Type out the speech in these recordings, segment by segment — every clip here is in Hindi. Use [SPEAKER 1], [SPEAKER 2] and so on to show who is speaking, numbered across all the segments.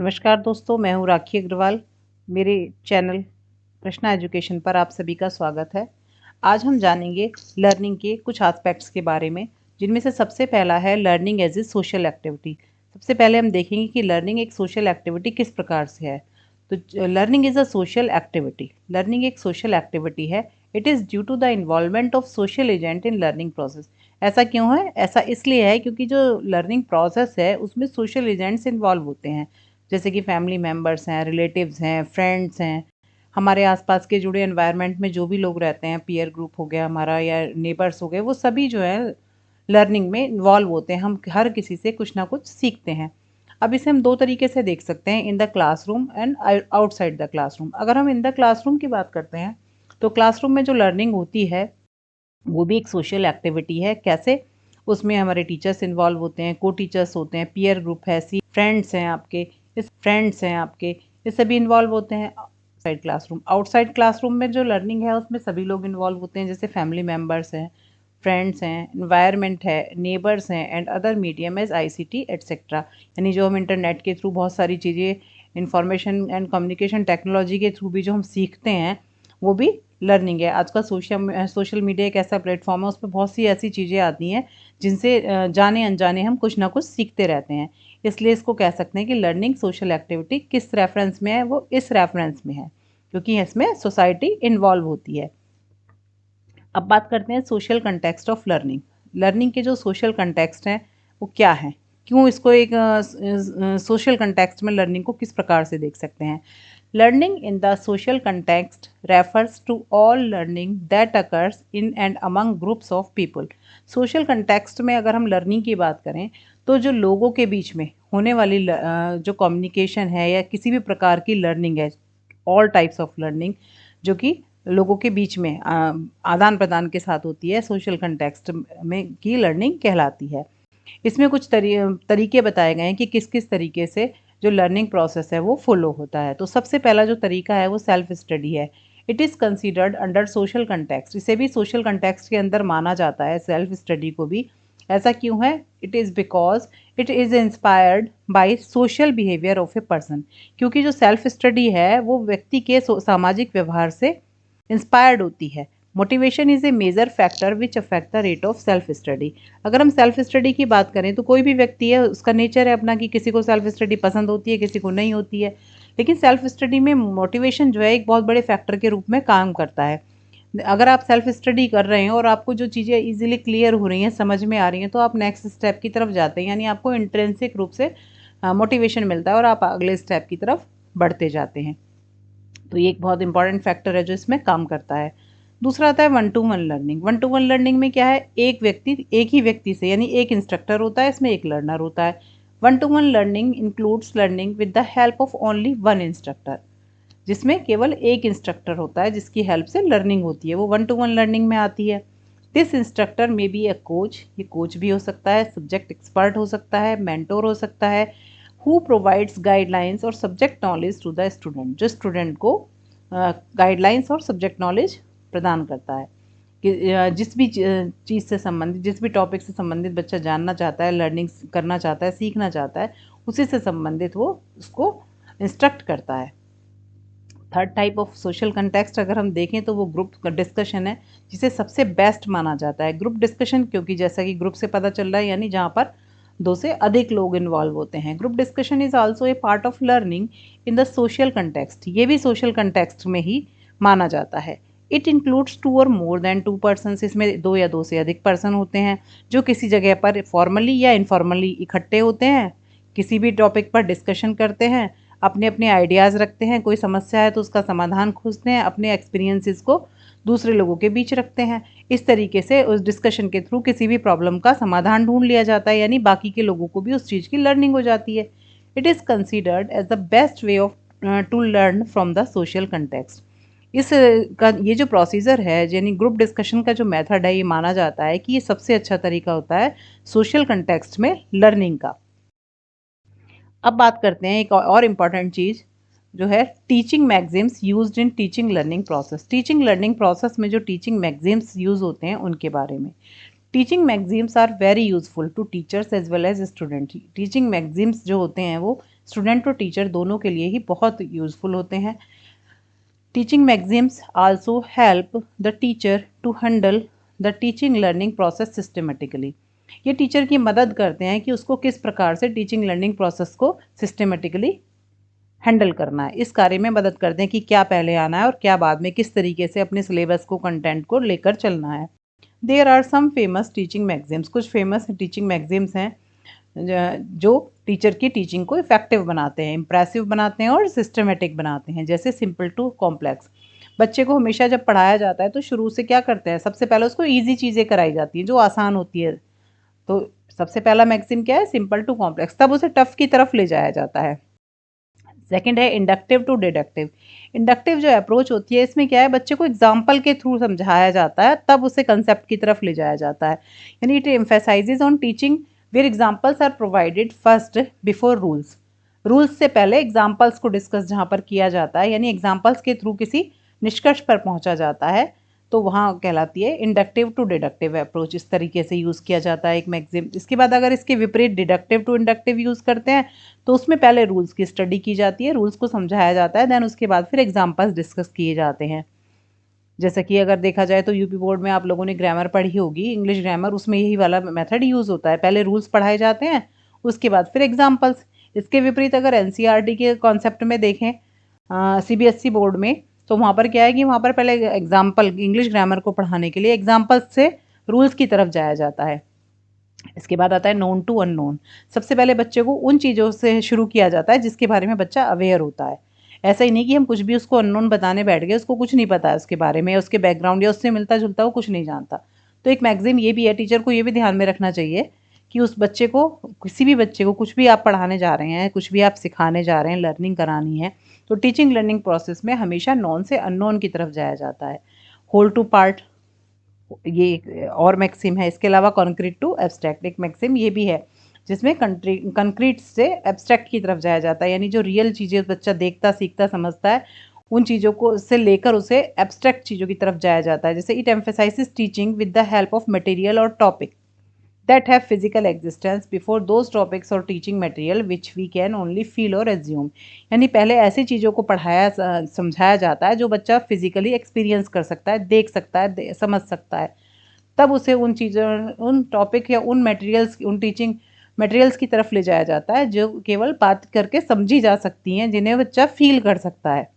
[SPEAKER 1] नमस्कार दोस्तों, मैं हूँ राखी अग्रवाल। मेरे चैनल कृष्णा एजुकेशन पर आप सभी का स्वागत है। आज हम जानेंगे लर्निंग के कुछ एस्पेक्ट्स के बारे में, जिनमें से सबसे पहला है learning as a social activity. सबसे पहले हम देखेंगे कि लर्निंग एक सोशल एक्टिविटी किस प्रकार से है। तो learning is a social activity. Learning एक सोशल एक्टिविटी है। It is due to the involvement of social agent in learning process. ऐसा क्यों है? ऐसा इसलिए है क्योंकि जो लर्निंग प्रोसेस है उसमें सोशल एजेंट्स इन्वॉल्व होते हैं, जैसे कि फैमिली मेम्बर्स हैं, रिलेटिव्स हैं, फ्रेंड्स हैं, हमारे आसपास के जुड़े एनवायरनमेंट में जो भी लोग रहते हैं, पीयर ग्रुप हो गया हमारा या नेबर्स हो गए, वो सभी जो है लर्निंग में इन्वॉल्व होते हैं। हम हर किसी से कुछ ना कुछ सीखते हैं। अब इसे हम दो तरीके से देख सकते हैं, in the classroom and outside the classroom. अगर हम इन द क्लासरूम की बात करते हैं तो क्लासरूम में जो लर्निंग होती है वो भी एक सोशल एक्टिविटी है। कैसे? उसमें हमारे टीचर्स इन्वॉल्व होते हैं, को टीचर्स होते हैं, पीयर ग्रुप है, सी फ्रेंड्स हैं आपके, ये सभी इन्वॉल्व होते हैं। आउटसाइड क्लासरूम में जो लर्निंग है उसमें सभी लोग इन्वॉल्व होते हैं, जैसे फैमिली मेम्बर्स हैं, फ्रेंड्स हैं, इन्वायरमेंट है, नेबर्स हैं and other medium as ICT etcetera. यानी जो हम इंटरनेट के थ्रू बहुत सारी चीज़ें, इंफॉर्मेशन एंड कम्युनिकेशन टेक्नोलॉजी के थ्रू भी जो हम सीखते हैं वो भी लर्निंग है। आज का सोशल मीडिया एक ऐसा प्लेटफॉर्म है, उस पर बहुत सी ऐसी चीज़ें आती हैं जिनसे जाने अनजाने हम कुछ ना कुछ सीखते रहते हैं। इसलिए इसको कह सकते हैं कि लर्निंग सोशल एक्टिविटी किस रेफरेंस में है, वो इस रेफरेंस में है क्योंकि इसमें सोसाइटी इन्वॉल्व होती है। अब बात करते हैं social context of learning. Learning के जो सोशल कंटेक्स्ट हैं वो क्या है, क्यों इसको एक सोशल कंटेक्स्ट में लर्निंग को किस प्रकार से देख सकते हैं। Learning in the social context refers to all learning that occurs in and among groups of people. Social context में अगर हम लर्निंग की बात करें तो जो लोगों के बीच में होने वाली जो कम्युनिकेशन है या किसी भी प्रकार की लर्निंग है, ऑल टाइप्स ऑफ लर्निंग जो कि लोगों के बीच में आदान प्रदान के साथ होती है, सोशल कंटेक्स्ट में की लर्निंग कहलाती है। इसमें कुछ तरीके बताए गए हैं कि किस किस तरीके से जो लर्निंग प्रोसेस है वो फॉलो होता है। तो सबसे पहला जो तरीका है वो सेल्फ स्टडी है। It is considered under social context. इसे भी सोशल कंटेक्स्ट के अंदर माना जाता है, सेल्फ स्टडी को भी। ऐसा क्यों है? It is because it is inspired by social behaviour of a person. क्योंकि जो सेल्फ स्टडी है वो व्यक्ति के सामाजिक व्यवहार से इंस्पायर्ड होती है। Motivation is a major factor which affect the rate of self study. अगर हम सेल्फ स्टडी की बात करें तो कोई भी व्यक्ति है, उसका नेचर है अपना कि किसी को सेल्फ स्टडी पसंद होती है, किसी को नहीं होती है। लेकिन सेल्फ स्टडी में मोटिवेशन जो है एक बहुत बड़े फैक्टर के रूप में काम करता है। अगर आप सेल्फ स्टडी कर रहे हैं और आपको जो चीज़ें इजीली क्लियर हो रही हैं, समझ में आ रही हैं, तो आप नेक्स्ट स्टेप की तरफ जाते हैं, यानी आपको इंट्रिंसिक रूप से मोटिवेशन मिलता है और आप अगले स्टेप की तरफ बढ़ते जाते हैं। तो ये एक बहुत इंपॉर्टेंट फैक्टर है जो इसमें काम करता है। दूसरा आता है one two one learning. One two one learning में क्या है, एक ही व्यक्ति से, यानी एक इंस्ट्रक्टर होता है, इसमें एक लर्नर होता है। One two one learning includes learning with the help of only one instructor, जिसमें केवल एक इंस्ट्रक्टर होता है जिसकी हेल्प से लर्निंग होती है, वो वन टू वन लर्निंग में आती है। दिस इंस्ट्रक्टर में बी ए कोच, ये कोच भी हो सकता है, सब्जेक्ट एक्सपर्ट हो सकता है, मेंटोर हो सकता है, हु प्रोवाइड्स गाइडलाइंस और subject knowledge to the student, जो स्टूडेंट को गाइडलाइंस और सब्जेक्ट नॉलेज प्रदान करता है कि जिस भी चीज़ से संबंधित, जिस भी टॉपिक से संबंधित बच्चा जानना चाहता है, लर्निंग करना चाहता है, सीखना चाहता है, उसी से संबंधित वो उसको इंस्ट्रक्ट करता है। Third type of social context अगर हम देखें तो वो ग्रुप डिस्कशन है, जिसे सबसे बेस्ट माना जाता है। ग्रुप डिस्कशन, क्योंकि जैसा कि ग्रुप से पता चल रहा है, यानी जहाँ पर दो से अधिक लोग इन्वॉल्व होते हैं। Group discussion is also a part of learning in the social context. ये भी सोशल कंटेक्स्ट में ही माना जाता है। इट इंक्लूड्स टू और मोर देन टू पर्सन। इसमें दो या दो से अधिक पर्सन होते हैं जो किसी जगह पर फॉर्मली या इनफॉर्मली इकट्ठे होते हैं, किसी भी टॉपिक पर डिस्कशन करते हैं, अपने अपने आइडियाज़ रखते हैं, कोई समस्या है तो उसका समाधान खोजते हैं, अपने एक्सपीरियंसेस को दूसरे लोगों के बीच रखते हैं। इस तरीके से उस डिस्कशन के थ्रू किसी भी प्रॉब्लम का समाधान ढूंढ लिया जाता है, यानी बाकी के लोगों को भी उस चीज़ की लर्निंग हो जाती है। It is considered as the best way of to learn from the social context. इस का ये जो प्रोसीजर है, यानी ग्रुप डिस्कशन का जो मेथड है, ये माना जाता है कि ये सबसे अच्छा तरीका होता है सोशल कंटेक्स्ट में लर्निंग का। अब बात करते हैं एक और इम्पॉर्टेंट चीज़ जो है teaching maxims used in teaching learning process. Teaching learning process में जो टीचिंग मैगजीम्स यूज़ होते हैं उनके बारे में। Teaching maxims are very useful to teachers as well as student. Teaching maxims जो होते हैं वो स्टूडेंट और टीचर दोनों के लिए ही बहुत यूज़फुल होते हैं। Teaching maxims also help the teacher to handle the teaching learning process systematically. ये टीचर की मदद करते हैं कि उसको किस प्रकार से टीचिंग लर्निंग प्रोसेस को सिस्टमेटिकली हैंडल करना है। इस कार्य में मदद करते हैं कि क्या पहले आना है और क्या बाद में, किस तरीके से अपने सिलेबस को, कंटेंट को लेकर चलना है। There are some famous teaching maxims, कुछ फेमस टीचिंग मैगजीम्स हैं जो टीचर की टीचिंग को इफेक्टिव बनाते हैं, इम्प्रेसिव बनाते हैं और सिस्टमेटिक बनाते हैं। जैसे सिंपल टू कॉम्प्लेक्स। बच्चे को हमेशा जब पढ़ाया जाता है तो शुरू से क्या करते हैं, सबसे पहले उसको ईजी चीज़ें कराई जाती हैं जो आसान होती है। तो सबसे पहला मैगजीम क्या है, सिंपल टू कॉम्प्लेक्स, तब उसे टफ की तरफ ले जाया जाता है। सेकंड है इंडक्टिव टू डिडक्टिव। इंडक्टिव जो अप्रोच होती है, इसमें क्या है, बच्चे को एग्जाम्पल के थ्रू समझाया जाता है, तब उसे कंसेप्ट की तरफ ले जाया जाता है। यानी it emphasizes on teaching where examples are provided first before rules. Rules से पहले एग्जाम्पल्स को डिस्कस जहाँ पर किया जाता है, यानी एग्जाम्पल्स के थ्रू किसी निष्कर्ष पर पहुँचा जाता है, तो वहाँ कहलाती है इंडक्टिव टू डिडक्टिव अप्रोच। इस तरीके से यूज़ किया जाता है एक मैगजीम। इसके बाद अगर इसके विपरीत डिडक्टिव टू इंडक्टिव यूज़ करते हैं तो उसमें पहले रूल्स की स्टडी की जाती है, रूल्स को समझाया जाता है, देन उसके बाद फिर एग्जाम्पल्स डिस्कस किए जाते हैं। जैसा कि अगर देखा जाए तो यूपी बोर्ड में आप लोगों ने ग्रामर पढ़ी होगी, इंग्लिश ग्रामर, उसमें यही वाला मेथड यूज़ होता है। पहले रूल्स पढ़ाए जाते हैं, उसके बाद फिर एग्जाम्पल्स। इसके विपरीत अगर एनसीईआरटी के कॉन्सेप्ट में देखें, सीबीएसई बोर्ड में, तो वहाँ पर क्या है कि वहाँ पर पहले एग्जाम्पल, इंग्लिश ग्रामर को पढ़ाने के लिए एग्जाम्पल्स से रूल्स की तरफ जाया जाता है। इसके बाद आता है नोन टू अननोन। सबसे पहले बच्चे को उन चीज़ों से शुरू किया जाता है जिसके बारे में बच्चा अवेयर होता है। ऐसा ही नहीं कि हम कुछ भी उसको अननोन बताने बैठ गए, उसको कुछ नहीं पता है उसके बारे में, उसके बैकग्राउंड या उससे मिलता जुलता वो कुछ नहीं जानता। तो एक मैगजीम ये भी है, टीचर को ये भी ध्यान में रखना चाहिए कि उस बच्चे को, किसी भी बच्चे को कुछ भी आप पढ़ाने जा रहे हैं, कुछ भी आप सिखाने जा रहे हैं, लर्निंग करानी है, तो टीचिंग लर्निंग प्रोसेस में हमेशा नॉन से अननोन की तरफ जाया जाता है। होल टू पार्ट, ये एक और मैक्सिम है। इसके अलावा कॉन्क्रीट टू एब्स्ट्रैक्ट एक मैक्सिम ये भी है, जिसमें कंक्रीट से एब्स्ट्रैक्ट की तरफ जाया जाता है, यानी जो रियल चीज़ें बच्चा देखता, सीखता, समझता है, उन चीज़ों को से लेकर उसे एब्स्ट्रैक्ट चीज़ों की तरफ जाया जाता है। जैसे it emphasises teaching with the help of material और topic that have physical existence before those topics or teaching material which we can only feel or assume। यानी पहले ऐसी चीज़ों को पढ़ाया समझाया जाता है जो बच्चा फिजिकली एक्सपीरियंस कर सकता है, देख सकता है, समझ सकता है, तब उसे उन चीज़ों, उन टॉपिक या उन मटेरियल्स, उन टीचिंग मटेरियल्स की तरफ ले जाया जाता है जो केवल बात करके समझी जा सकती हैं, जिन्हें बच्चा फील कर सकता है।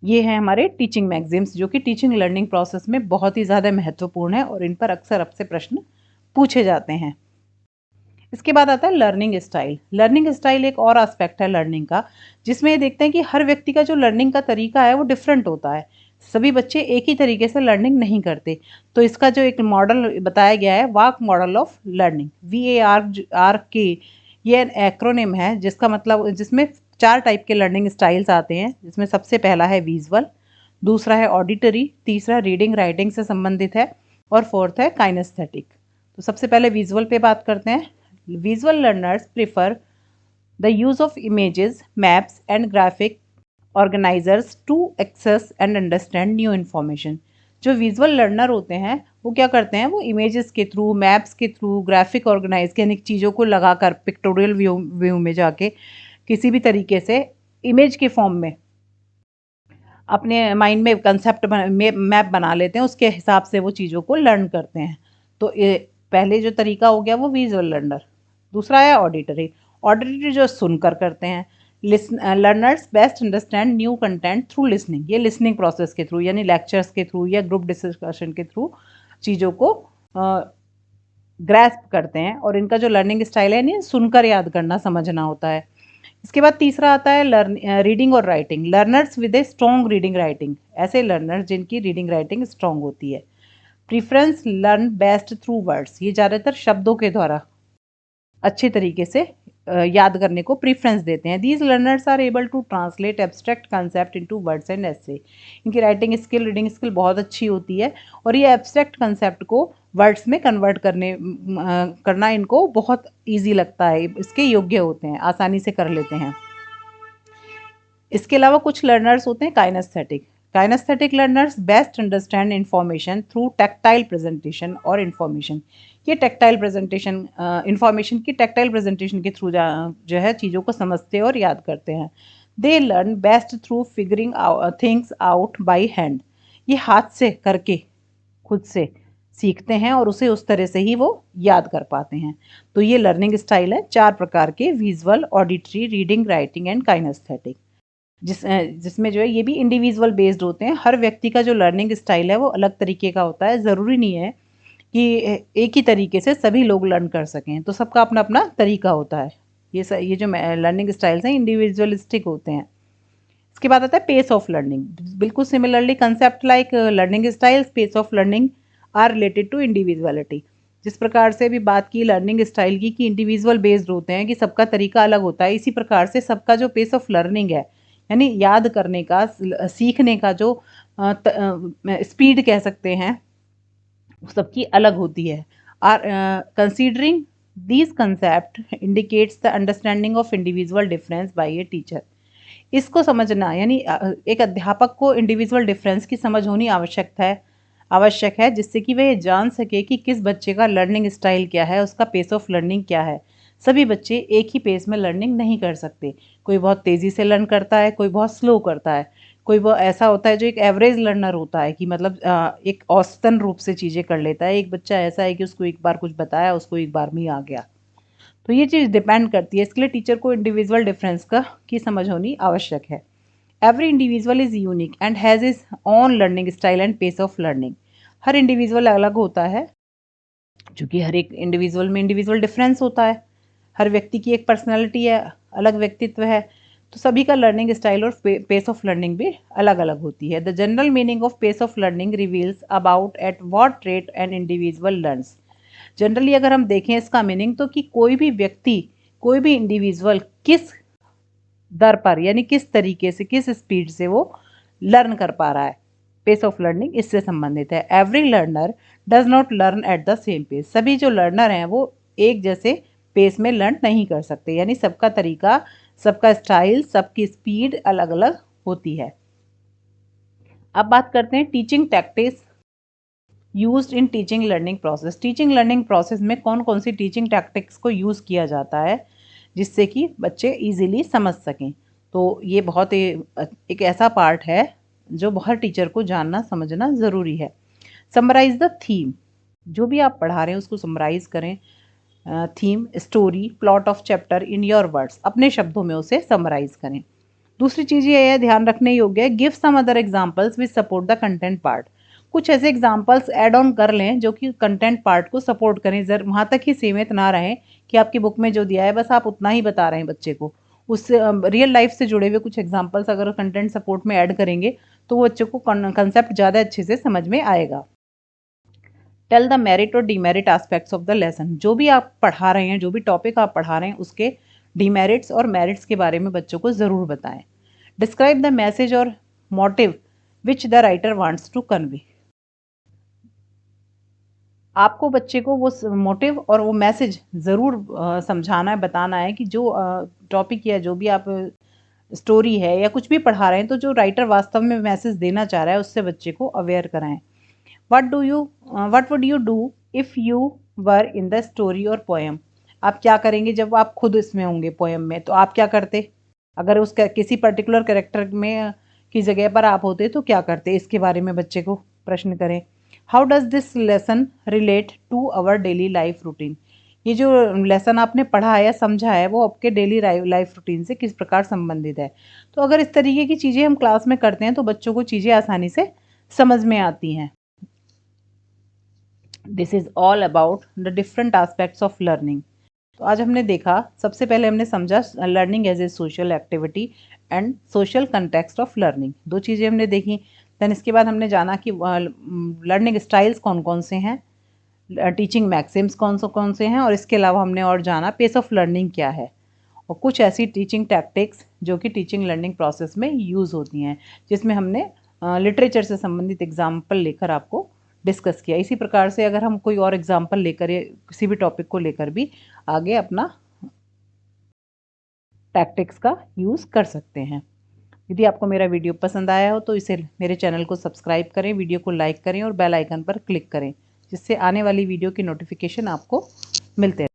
[SPEAKER 1] ये हैं हमारे टीचिंग मैगजीम्स, जो कि टीचिंग लर्निंग प्रोसेस में बहुत ही ज़्यादा महत्वपूर्ण है और इन पर अक्सर आपसे प्रश्न पूछे जाते हैं। इसके बाद आता है लर्निंग स्टाइल। लर्निंग स्टाइल एक और एस्पेक्ट है लर्निंग का, जिसमें ये देखते हैं कि हर व्यक्ति का जो लर्निंग का तरीका है वो डिफरेंट होता है। सभी बच्चे एक ही तरीके से लर्निंग नहीं करते। तो इसका जो एक मॉडल बताया गया है, वाक मॉडल ऑफ लर्निंग, VARK, ये एक्रोनिम है जिसका मतलब, जिसमें 4 टाइप के लर्निंग स्टाइल्स आते हैं। जिसमें सबसे पहला है विजुअल, दूसरा है ऑडिटरी, तीसरा रीडिंग राइटिंग से संबंधित है, और फोर्थ है काइनेस्थेटिक। तो सबसे पहले विजुअल पे बात करते हैं। Visual learners prefer the use of images, maps, and graphic organizers to access and understand new information। जो विजुअल लर्नर होते हैं वो क्या करते हैं, वो इमेजेस के थ्रू, मैप्स के थ्रू, ग्राफिक ऑर्गेनाइज के यानी चीज़ों को लगाकर पिक्टोरियल व्यू में जाके किसी भी तरीके से इमेज के फॉर्म में अपने माइंड में कंसेप्ट मैप बना लेते हैं, उसके हिसाब से वो चीज़ों को लर्न करते हैं। तो ये पहले जो तरीका हो गया वो विजुअल लर्नर। दूसरा है ऑडिटरी। ऑडिटरी जो सुनकर करते हैं। Learners best understand new content through listening. ये लिसनिंग प्रोसेस के थ्रू, यानी लेक्चर्स के थ्रू या ग्रुप डिस्कशन के थ्रू चीज़ों को ग्रैस्प करते हैं, और इनका जो लर्निंग स्टाइल है यानी सुनकर याद करना, समझना होता है। इसके बाद तीसरा आता है रीडिंग और writing. Learners with a strong reading writing, ऐसे लर्नर्स जिनकी रीडिंग राइटिंग स्ट्रॉन्ग होती है। Preference learn best through words, ये ज़्यादातर शब्दों के द्वारा अच्छे तरीके से याद करने को प्रीफरेंस देते हैं। These learners are able to translate abstract concept into words and ऐसे। इनकी राइटिंग स्किल, रीडिंग स्किल बहुत अच्छी होती है, और ये एब्स्ट्रैक्ट कंसेप्ट को वर्ड्स में कन्वर्ट करना इनको बहुत ईजी लगता है, इसके योग्य होते हैं, आसानी से कर लेते हैं। इसके अलावा कुछ लर्नर्स होते हैं kinesthetic. Kinesthetic learners best understand information through tactile presentation और इंफॉर्मेशन। ये टैक्टाइल प्रेजेंटेशन इंफॉर्मेशन की टैक्टाइल प्रेजेंटेशन के थ्रू जो है चीज़ों को समझते हैं और याद करते हैं। They learn best through figuring things out by hand. ये हाथ से करके खुद से सीखते हैं और उसे उस तरह से ही वो याद कर पाते हैं। तो ये लर्निंग स्टाइल है 4 प्रकार के, visual, auditory, reading, writing and kinesthetic. जिसमें जो है ये भी इंडिविजुअल बेस्ड होते हैं। हर व्यक्ति का जो लर्निंग स्टाइल है वो अलग तरीके का होता है। ज़रूरी नहीं है कि एक ही तरीके से सभी लोग लर्न कर सकें, तो सबका अपना अपना तरीका होता है। ये जो लर्निंग स्टाइल्स हैं इंडिविजुअलिस्टिक होते हैं। इसके बाद आता है पेस ऑफ लर्निंग। बिल्कुल similarly concept like learning styles, pace of learning are related to individuality. जिस प्रकार से भी बात की लर्निंग स्टाइल की कि इंडिविजुअल बेस्ड होते हैं, कि सबका तरीका अलग होता है, इसी प्रकार से सबका जो पेस ऑफ लर्निंग है, यानी याद करने का, सीखने का जो स्पीड कह सकते हैं, सबकी अलग होती है। Are considering these concept indicates the understanding of individual difference by a teacher. इसको समझना यानी एक अध्यापक को इंडिविजुअल डिफरेंस की समझ होनी आवश्यक है, जिससे कि वह जान सके कि किस बच्चे का लर्निंग स्टाइल क्या है, उसका पेस ऑफ लर्निंग क्या है। सभी बच्चे एक ही पेस में लर्निंग नहीं कर सकते। कोई बहुत तेज़ी से लर्न करता है, कोई बहुत स्लो करता है, कोई वो ऐसा होता है जो एक एवरेज लर्नर होता है कि मतलब एक औसतन रूप से चीज़ें कर लेता है। एक बच्चा ऐसा है कि उसको एक बार कुछ बताया, उसको एक बार में ही आ गया। तो ये चीज़ डिपेंड करती है। इसके लिए टीचर को इंडिविजुअल डिफरेंस का की समझ होनी आवश्यक है। Every individual is unique and has his own learning style and pace of learning. हर इंडिविजुअल अलग होता है, क्योंकि हर एक इंडिविजुअल में इंडिविजुअल डिफरेंस होता है। हर व्यक्ति की एक पर्सनैलिटी है, अलग व्यक्तित्व है, तो सभी का लर्निंग स्टाइल और पेस ऑफ लर्निंग भी अलग अलग होती है। The general meaning of pace of learning reveals about at what rate an individual learns. Generally अगर हम देखें इसका मीनिंग, तो कि कोई भी व्यक्ति, कोई भी इंडिविजुअल किस दर पर यानी किस तरीके से, किस स्पीड से वो लर्न कर पा रहा है। पेस ऑफ लर्निंग इससे संबंधित है। Every learner does not learn at the same pace. सभी जो लर्नर हैं वो एक जैसे पेस में लर्न नहीं कर सकते, यानी सबका तरीका, सबका स्टाइल, सबकी स्पीड अलग अलग होती है। अब बात करते हैं teaching tactics used in teaching learning process. Teaching learning process में कौन कौन सी टीचिंग टैक्टिक्स को यूज़ किया जाता है जिससे कि बच्चे इजीली समझ सकें। तो ये बहुत एक ऐसा पार्ट है जो हर टीचर को जानना समझना ज़रूरी है। Summarize the theme. जो भी आप पढ़ा रहे हैं उसको समराइज करें। Theme, story, plot of chapter in your words, अपने शब्दों में उसे समराइज करें। दूसरी चीज़ ये है, ध्यान रखने योग्य है, give some other examples which support the content part. कुछ ऐसे एग्जांपल्स ऐड ऑन कर लें जो कि कंटेंट पार्ट को सपोर्ट करें। वहाँ तक ही सीमित ना रहें कि आपकी बुक में जो दिया है बस आप उतना ही बता रहे हैं बच्चे को। उससे रियल लाइफ से जुड़े हुए कुछ एग्जांपल्स अगर कंटेंट सपोर्ट में ऐड करेंगे तो वो बच्चे को कंसेप्ट ज़्यादा अच्छे से समझ में आएगा। टेल द मेरिट और demerit aspects of the lesson. जो भी आप पढ़ा रहे हैं, जो भी टॉपिक आप पढ़ा रहे हैं, उसके डीमेरिट्स और मेरिट्स के बारे में बच्चों को ज़रूर बताएं। डिस्क्राइब द मैसेज और motive which the writer wants to convey. आपको बच्चे को वो मोटिव और वो मैसेज ज़रूर समझाना है, बताना है कि जो टॉपिक या जो भी आप स्टोरी है या कुछ भी पढ़ा रहे हैं, तो जो राइटर वास्तव में मैसेज देना चाह रहा है उससे बच्चे को अवेयर कराएं। what would you do if you were in the story और पोएम। आप क्या करेंगे जब आप खुद इसमें होंगे पोएम में, तो आप क्या करते अगर उसका किसी पर्टिकुलर कैरेक्टर में की जगह पर आप होते तो क्या करते, इसके बारे में बच्चे को प्रश्न करें। How does this lesson relate to our daily life routine. ये जो लेसन आपने पढ़ा है या समझा है वो आपके डेली लाइफ रूटीन से किस प्रकार संबंधित है। तो अगर इस तरीके की चीज़ें हम क्लास में करते हैं तो बच्चों को चीज़ें आसानी से समझ में आती हैं। This is all about the different aspects of learning. तो आज हमने देखा, सबसे पहले हमने समझा learning as a social activity and social context of learning. दो चीज़ें हमने देखी। देन इसके बाद हमने जाना कि लर्निंग स्टाइल्स कौन कौन से हैं, टीचिंग मैक्सिम्स कौन से हैं, और इसके अलावा हमने और जाना पेस ऑफ लर्निंग क्या है, और कुछ ऐसी टीचिंग टैक्टिक्स जो कि टीचिंग लर्निंग प्रोसेस में यूज़ होती हैं, जिसमें हमने लिटरेचर से संबंधित एग्जाम्पल लेकर आपको डिस्कस किया। इसी प्रकार से अगर हम कोई और एग्जाम्पल लेकर या किसी भी टॉपिक को लेकर भी आगे अपना टैक्टिक्स का यूज़ कर सकते हैं। यदि आपको मेरा वीडियो पसंद आया हो तो इसे मेरे चैनल को सब्सक्राइब करें, वीडियो को लाइक करें और बेल आइकन पर क्लिक करें, जिससे आने वाली वीडियो की नोटिफिकेशन आपको मिलते रहे।